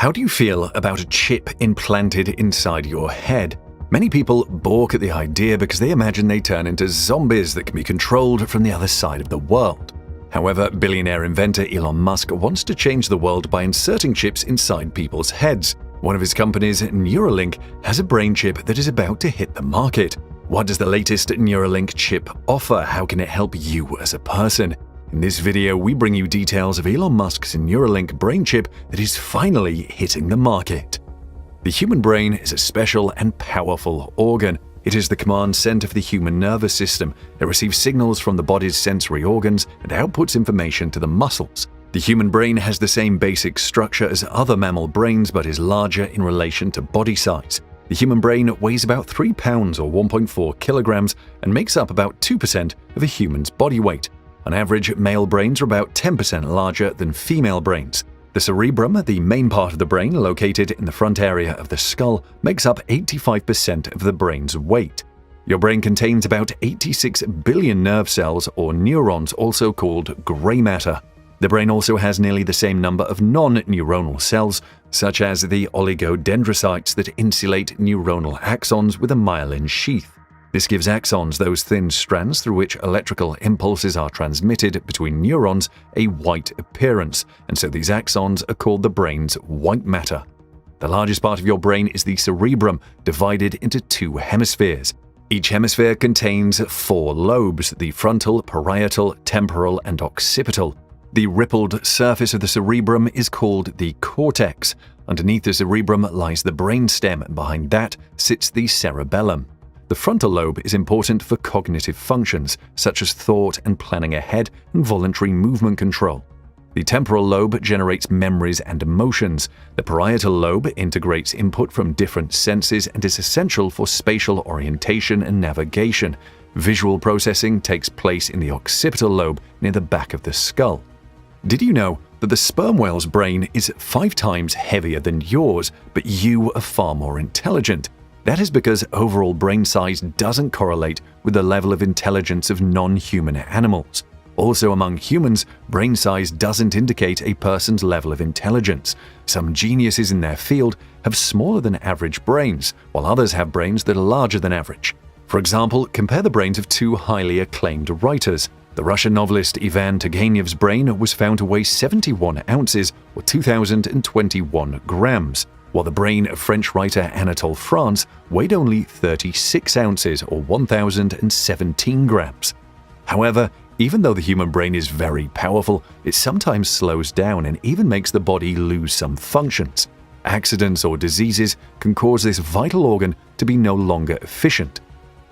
How do you feel about a chip implanted inside your head? Many people balk at the idea because they imagine they turn into zombies that can be controlled from the other side of the world. However, billionaire inventor Elon Musk wants to change the world by inserting chips inside people's heads. One of his companies, Neuralink, has a brain chip that is about to hit the market. What does the latest Neuralink chip offer? How can it help you as a person? In this video, we bring you details of Elon Musk's Neuralink brain chip that is finally hitting the market. The human brain is a special and powerful organ. It is the command center for the human nervous system. It receives signals from the body's sensory organs and outputs information to the muscles. The human brain has the same basic structure as other mammal brains but is larger in relation to body size. The human brain weighs about 3 pounds or 1.4 kilograms and makes up about 2% of a human's body weight. On average, male brains are about 10% larger than female brains. The cerebrum, the main part of the brain located in the front area of the skull, makes up 85% of the brain's weight. Your brain contains about 86 billion nerve cells or neurons, also called gray matter. The brain also has nearly the same number of non-neuronal cells, such as the oligodendrocytes that insulate neuronal axons with a myelin sheath. This gives axons, those thin strands through which electrical impulses are transmitted between neurons, a white appearance, and so these axons are called the brain's white matter. The largest part of your brain is the cerebrum, divided into 2 hemispheres. Each hemisphere contains 4 lobes: the frontal, parietal, temporal, and occipital. The rippled surface of the cerebrum is called the cortex. Underneath the cerebrum lies the brainstem, and behind that sits the cerebellum. The frontal lobe is important for cognitive functions, such as thought and planning ahead and voluntary movement control. The temporal lobe generates memories and emotions. The parietal lobe integrates input from different senses and is essential for spatial orientation and navigation. Visual processing takes place in the occipital lobe near the back of the skull. Did you know that the sperm whale's brain is 5 times heavier than yours, but you are far more intelligent? That is because overall brain size doesn't correlate with the level of intelligence of non-human animals. Also, among humans, brain size doesn't indicate a person's level of intelligence. Some geniuses in their field have smaller than average brains, while others have brains that are larger than average. For example, compare the brains of 2 highly acclaimed writers. The Russian novelist Ivan Turgenev's brain was found to weigh 71 ounces or 2,021 grams, while the brain of French writer Anatole France weighed only 36 ounces or 1,017 grams. However, even though the human brain is very powerful, it sometimes slows down and even makes the body lose some functions. Accidents or diseases can cause this vital organ to be no longer efficient.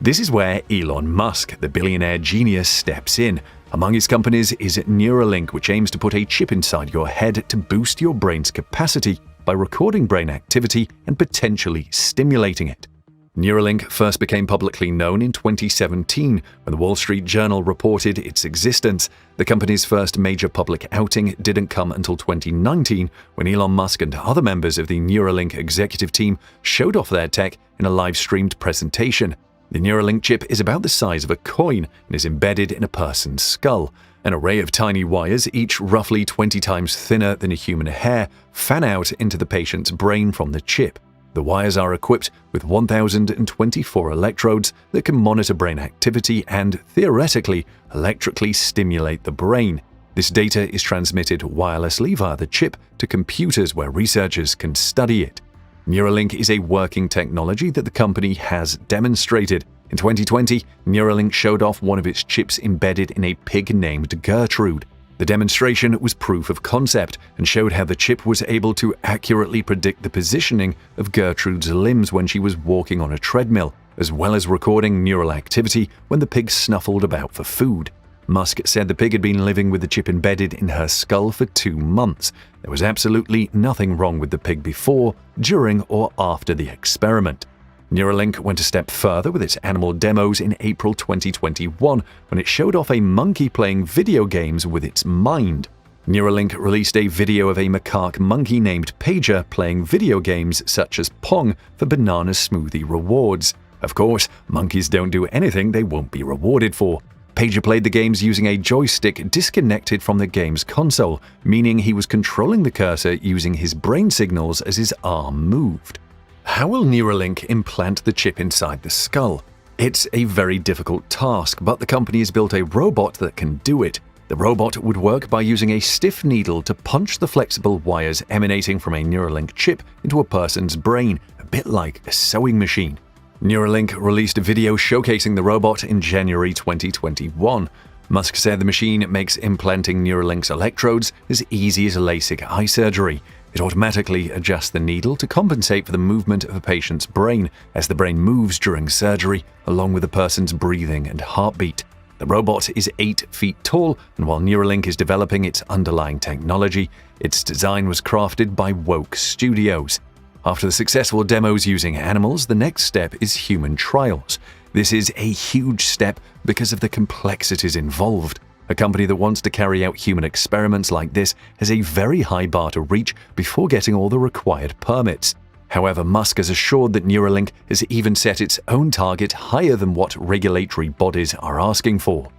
This is where Elon Musk, the billionaire genius, steps in. Among his companies is Neuralink, which aims to put a chip inside your head to boost your brain's capacity by recording brain activity and potentially stimulating it. Neuralink first became publicly known in 2017 when the Wall Street Journal reported its existence. The company's first major public outing didn't come until 2019 when Elon Musk and other members of the Neuralink executive team showed off their tech in a live-streamed presentation. The Neuralink chip is about the size of a coin and is embedded in a person's skull. An array of tiny wires, each roughly 20 times thinner than a human hair, fan out into the patient's brain from the chip. The wires are equipped with 1,024 electrodes that can monitor brain activity and, theoretically, electrically stimulate the brain. This data is transmitted wirelessly via the chip to computers where researchers can study it. Neuralink is a working technology that the company has demonstrated. In 2020, Neuralink showed off one of its chips embedded in a pig named Gertrude. The demonstration was proof of concept and showed how the chip was able to accurately predict the positioning of Gertrude's limbs when she was walking on a treadmill, as well as recording neural activity when the pig snuffled about for food. Musk said the pig had been living with the chip embedded in her skull for 2 months. There was absolutely nothing wrong with the pig before, during, or after the experiment. Neuralink went a step further with its animal demos in April 2021 when it showed off a monkey playing video games with its mind. Neuralink released a video of a macaque monkey named Pager playing video games such as Pong for banana smoothie rewards. Of course, monkeys don't do anything they won't be rewarded for. Pager played the games using a joystick disconnected from the game's console, meaning he was controlling the cursor using his brain signals as his arm moved. How will Neuralink implant the chip inside the skull? It's a very difficult task, but the company has built a robot that can do it. The robot would work by using a stiff needle to punch the flexible wires emanating from a Neuralink chip into a person's brain, a bit like a sewing machine. Neuralink released a video showcasing the robot in January 2021. Musk said the machine makes implanting Neuralink's electrodes as easy as LASIK eye surgery. It automatically adjusts the needle to compensate for the movement of a patient's brain as the brain moves during surgery, along with the person's breathing and heartbeat. The robot is 8 feet tall, and while Neuralink is developing its underlying technology, its design was crafted by Woke Studios. After the successful demos using animals, the next step is human trials. This is a huge step because of the complexities involved. A company that wants to carry out human experiments like this has a very high bar to reach before getting all the required permits. However, Musk has assured that Neuralink has even set its own target higher than what regulatory bodies are asking for.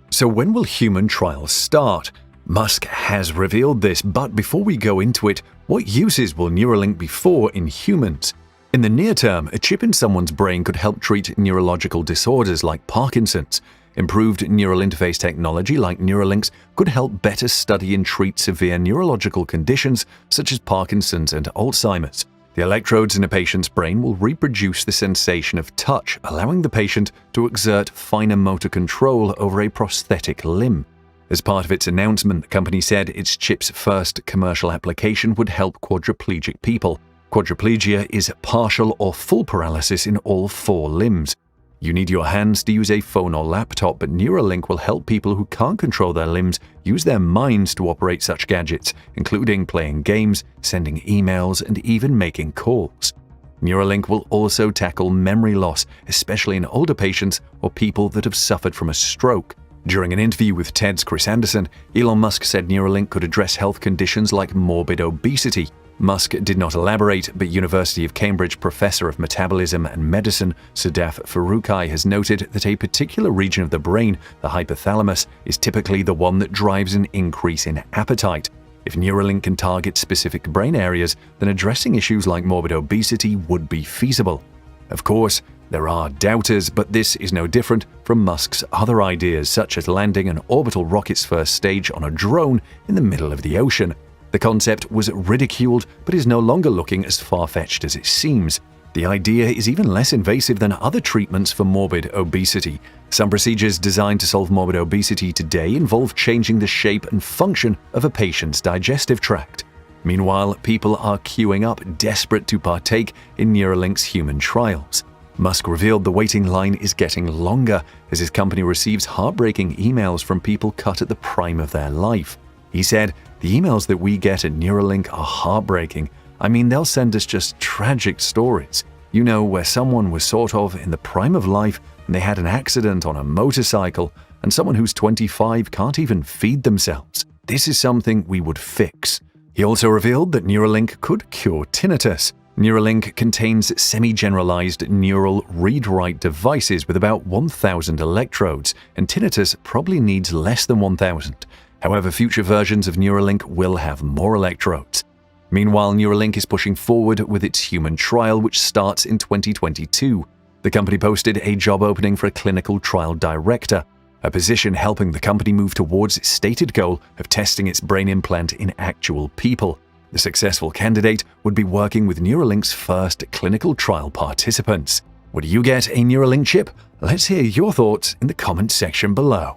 So when will human trials start? Musk has revealed this, but before we go into it, what uses will Neuralink be for in humans? In the near term, a chip in someone's brain could help treat neurological disorders like Parkinson's. Improved neural interface technology like Neuralinks could help better study and treat severe neurological conditions such as Parkinson's and Alzheimer's. The electrodes in a patient's brain will reproduce the sensation of touch, allowing the patient to exert finer motor control over a prosthetic limb. As part of its announcement, the company said its chip's first commercial application would help quadriplegic people. Quadriplegia is partial or full paralysis in all 4 limbs. You need your hands to use a phone or laptop, but Neuralink will help people who can't control their limbs use their minds to operate such gadgets, including playing games, sending emails, and even making calls. Neuralink will also tackle memory loss, especially in older patients or people that have suffered from a stroke. During an interview with TED's Chris Anderson, Elon Musk said Neuralink could address health conditions like morbid obesity. Musk did not elaborate, but University of Cambridge professor of metabolism and medicine Sadaf Farooqi has noted that a particular region of the brain, the hypothalamus, is typically the one that drives an increase in appetite. If Neuralink can target specific brain areas, then addressing issues like morbid obesity would be feasible. Of course, there are doubters, but this is no different from Musk's other ideas, such as landing an orbital rocket's first stage on a drone in the middle of the ocean. The concept was ridiculed, but is no longer looking as far-fetched as it seems. The idea is even less invasive than other treatments for morbid obesity. Some procedures designed to solve morbid obesity today involve changing the shape and function of a patient's digestive tract. Meanwhile, people are queuing up, desperate to partake in Neuralink's human trials. Musk revealed the waiting line is getting longer as his company receives heartbreaking emails from people cut at the prime of their life. He said, "The emails that we get at Neuralink are heartbreaking. I mean, they'll send us just tragic stories. You know, where someone was sort of in the prime of life and they had an accident on a motorcycle, and someone who's 25 can't even feed themselves. This is something we would fix." He also revealed that Neuralink could cure tinnitus. Neuralink contains semi-generalized neural read-write devices with about 1,000 electrodes, and tinnitus probably needs less than 1,000. However, future versions of Neuralink will have more electrodes. Meanwhile, Neuralink is pushing forward with its human trial, which starts in 2022. The company posted a job opening for a clinical trial director, a position helping the company move towards its stated goal of testing its brain implant in actual people. The successful candidate would be working with Neuralink's first clinical trial participants. Would you get a Neuralink chip? Let's hear your thoughts in the comment section below.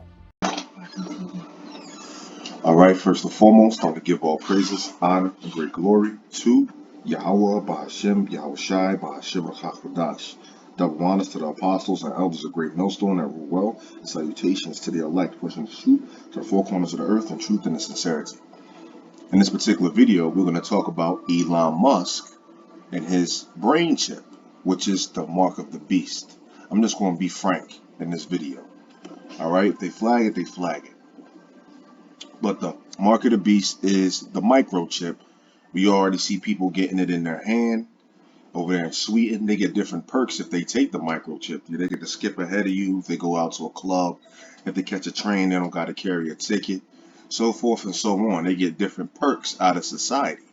All right, first and foremost, I want to give all praises, honor, and great glory to Yahweh, Bahashem, Yahweh Shai, Bahashem, HaKodash. Double honors to the apostles and elders of Great Millstone that rule well, and salutations to the elect pushing the truth to the four corners of the earth in truth and in sincerity. In this particular video, we're going to talk about Elon Musk and his brain chip, which is the mark of the beast. I'm just going to be frank in this video. All right, if they flag it, they flag it. But the mark of the beast is the microchip. We already see people getting it in their hand. Over there in Sweden, they get different perks if they take the microchip. They get to skip ahead of you if they go out to a club. If they catch a train, they don't got to carry a ticket. So forth and so on. They get different perks out of society.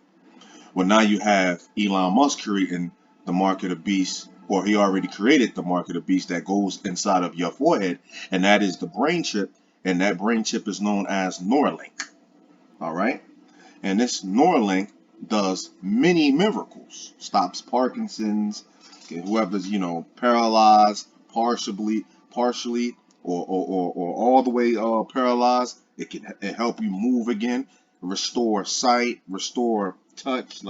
Well, now you have Elon Musk creating the mark of the beast, or he already created the mark of the beast that goes inside of your forehead, and that is the brain chip, and that brain chip is known as Neuralink. All right? And this Neuralink does many miracles. Stops Parkinson's, whoever's, paralyzed, partially, or all the way paralyzed. It help you move again, restore sight, restore touch,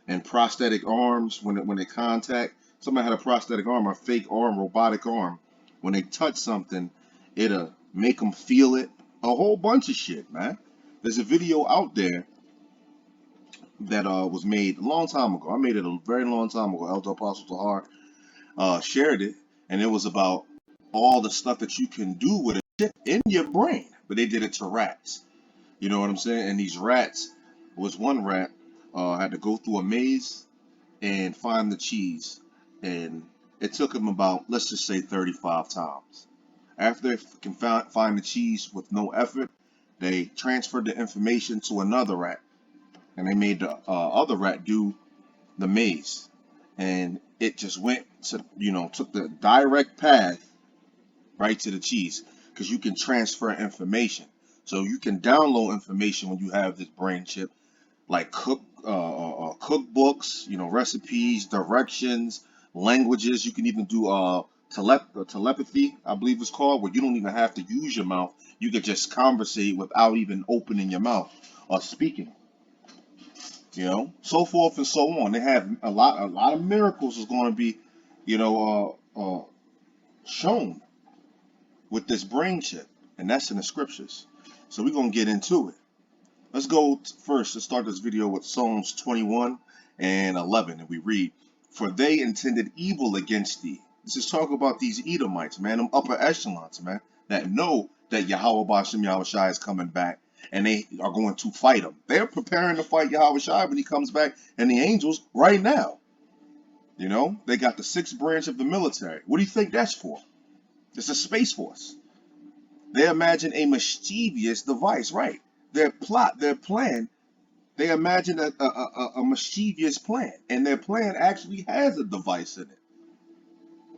and prosthetic arms when they contact. Somebody had a prosthetic arm, a fake arm, robotic arm. When they touch something, it'll make them feel it. A whole bunch of shit, man. There's a video out there that was made a long time ago. I made it a very long time ago. Elder Apostle Tahar shared it, and it was about all the stuff that you can do with a chip in your brain. But they did it to rats. You know what I'm saying? And these rats, was one rat had to go through a maze and find the cheese, and it took him about, let's just say, 35 times. After they can find the cheese with no effort, they transferred the information to another rat, and they made the other rat do the maze, and it just went to, took the direct path right to the cheese, because you can transfer information. So you can download information when you have this brain chip, like cookbooks, recipes, directions, languages. You can even do telepathy, I believe it's called, where you don't even have to use your mouth. You could just conversate without even opening your mouth or speaking. So forth and so on. They have a lot of miracles is going to be, shown with this brain chip, and that's in the scriptures. So we're going to get into it. Let's go first. Let's start this video with Psalms 21 and 11, and we read, "For they intended evil against thee." This is talking about these Edomites, man, them upper echelons, man, that know that Yahweh Bashem Yahushai is coming back, and they are going to fight him. They're preparing to fight Yahushai when he comes back, and the angels right now. They got the sixth branch of the military. What do you think that's for? It's a space force. They imagine a mischievous device, right? Their plot, their plan, they imagine a mischievous plan, and their plan actually has a device in it.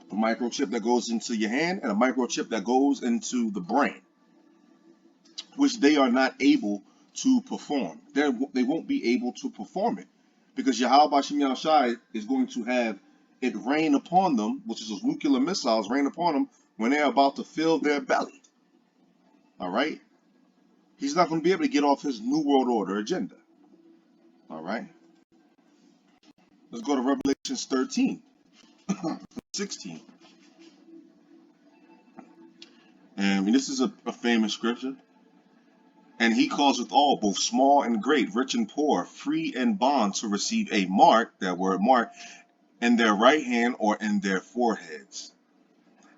A microchip that goes into your hand and a microchip that goes into the brain, which they are not able to perform. They won't be able to perform it, because Yahweh Bashem Yahushai is going to have it rain upon them, which is those nuclear missiles rain upon them when they're about to fill their belly. All right? He's not going to be able to get off his New World Order agenda. All right? Let's go to Revelation 13, 16. And this is a famous scripture. "And he causeth all, both small and great, rich and poor, free and bond, to receive a mark," that word mark, "in their right hand or in their foreheads.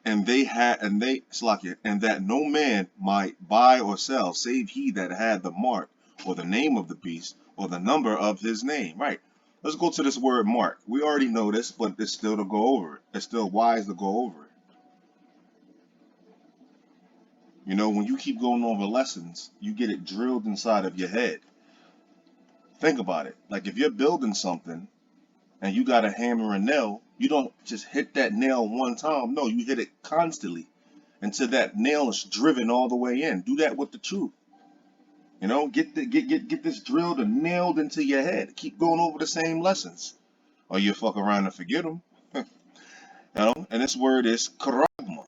And that no man might buy or sell, save he that had the mark, or the name of the beast, or the number of his name." Right. Let's go to this word mark. We already know this, but it's still to go over it. It's still wise to go over it. When you keep going over lessons, you get it drilled inside of your head. Think about it. Like, if you're building something and you got a hammer and nail, you don't just hit that nail one time. No, you hit it constantly until that nail is driven all the way in. Do that with the truth. Get this drilled and nailed into your head. Keep going over the same lessons, or you fuck around and forget them. And this word is karagma.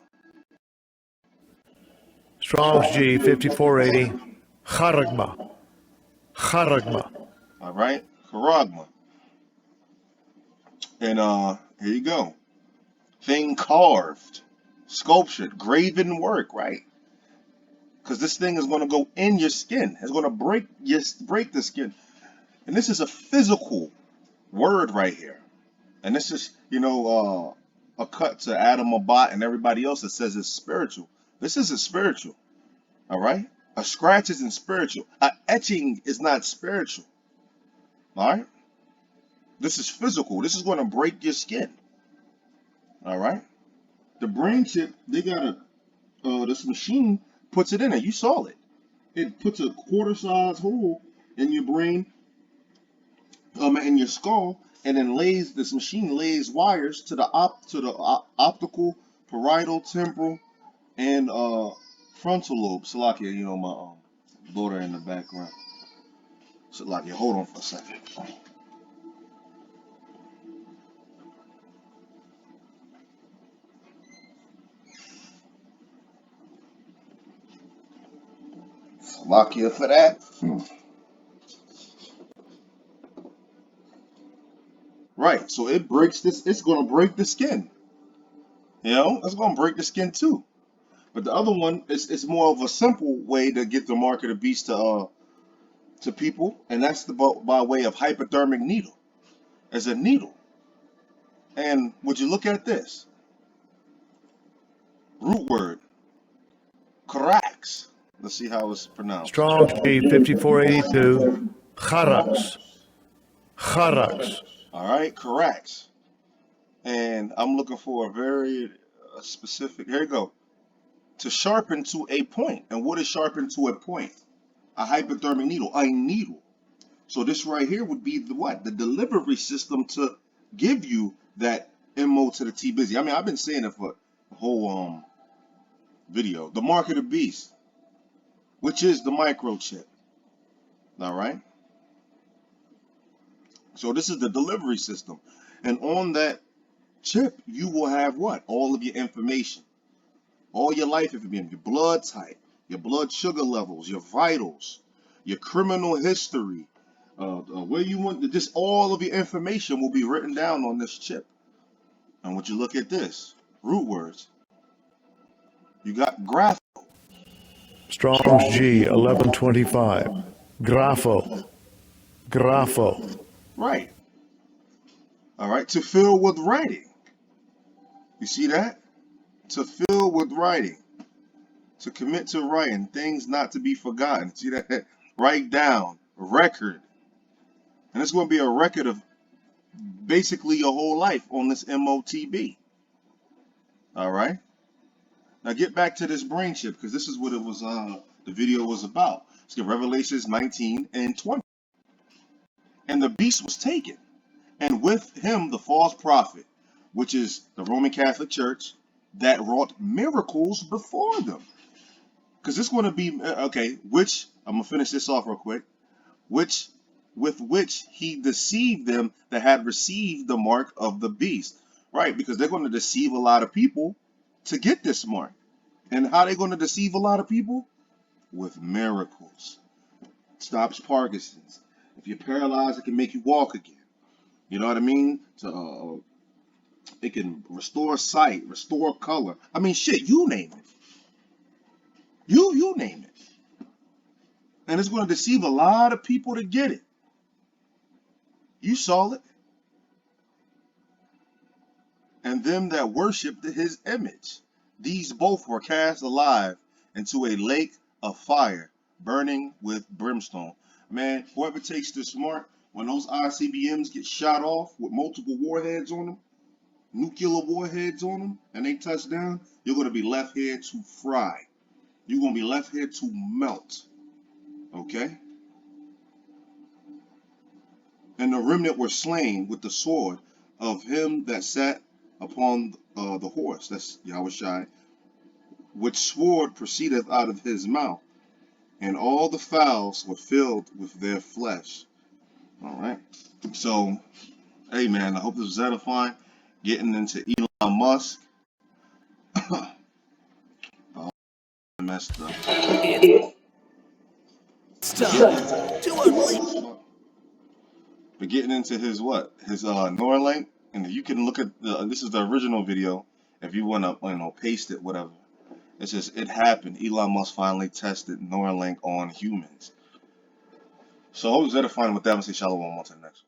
Strong's G 5480. Charagma. Charagma. All right, karagma. And here you go. Thing carved, sculptured, graven work, right? Because this thing is going to go in your skin. It's going to break the skin. And this is a physical word right here. And this is, a cut to Adam Abat and everybody else that says it's spiritual. This isn't spiritual. All right? A scratch isn't spiritual. A etching is not spiritual. All right? This is physical. This is going to break your skin. All right. The brain chip, they got this machine puts it in there. You saw it. It puts a quarter-size hole in your brain, in your skull, and then this machine lays wires to the optical, parietal, temporal, and frontal lobe. Salakia, you know my daughter in the background. Salakia, hold on for a second. Salakia for that. Right. So it breaks this. It's going to break the skin. You know, it's going to break the skin too. But the other one is it's more of a simple way to get the mark of the beast to people, and that's by way of hypodermic needle. As a needle. And would you look at this? Root word, Karax. Let's see how it's pronounced. Strong's G 5482. Charax. Charax. All right, Karax. And I'm looking for a very specific. Here you go. To sharpen to a point. And what is sharpen to a point? A hypodermic needle, a needle. So this right here would be the what? The delivery system to give you that MO to the T busy. I mean, I've been saying it for the whole video. The mark of the beast, which is the microchip. All right. So this is the delivery system. And on that chip, you will have what? All of your information. All your life information, your blood type, your blood sugar levels, your vitals, your criminal history, where you want, just all of your information will be written down on this chip. And would you look at this? Root words. You got graph. Strong's G 1125. Grapho. Grapho. Right. All right. To fill with writing. You see that? To fill with writing. To commit to writing. Things not to be forgotten. See that? Write down. Record. And it's going to be a record of basically your whole life on this MOTB. All right. Now get back to this brain chip, because this is what it was. The video was about. Let's get Revelations 19 and 20. And the beast was taken, and with him the false prophet, which is the Roman Catholic Church, that wrought miracles before them. Because it's going to be okay. Which I'm gonna finish this off real quick. With which he deceived them that had received the mark of the beast. Right, because they're going to deceive a lot of people to get this mark. And how are they going to deceive a lot of people? With miracles. Stops Parkinson's. If you're paralyzed, it can make you walk again. You know what I mean? It can restore sight, restore color. I mean, shit, you name it. You name it. And it's going to deceive a lot of people to get it. You saw it. And them that worshipped his image. These both were cast alive into a lake of fire, burning with brimstone. Man, whoever takes this mark, when those ICBMs get shot off with multiple warheads on them, nuclear warheads on them, and they touch down, you're going to be left here to fry. You're going to be left here to melt. Okay? And the remnant were slain with the sword of him that sat upon the horse. That's Yahushai. Which sword proceedeth out of his mouth. And all the fowls were filled with their flesh. All right. So, hey man, I hope this was edifying. Getting into Elon Musk. Oh, messed up. But getting into his what? His Neuralink. And you can look at this is the original video. If you want to paste it, whatever. It's just it happened. Elon Musk finally tested Neuralink on humans. So I hope it was edifying with that. I'm gonna say shalom on to the next one.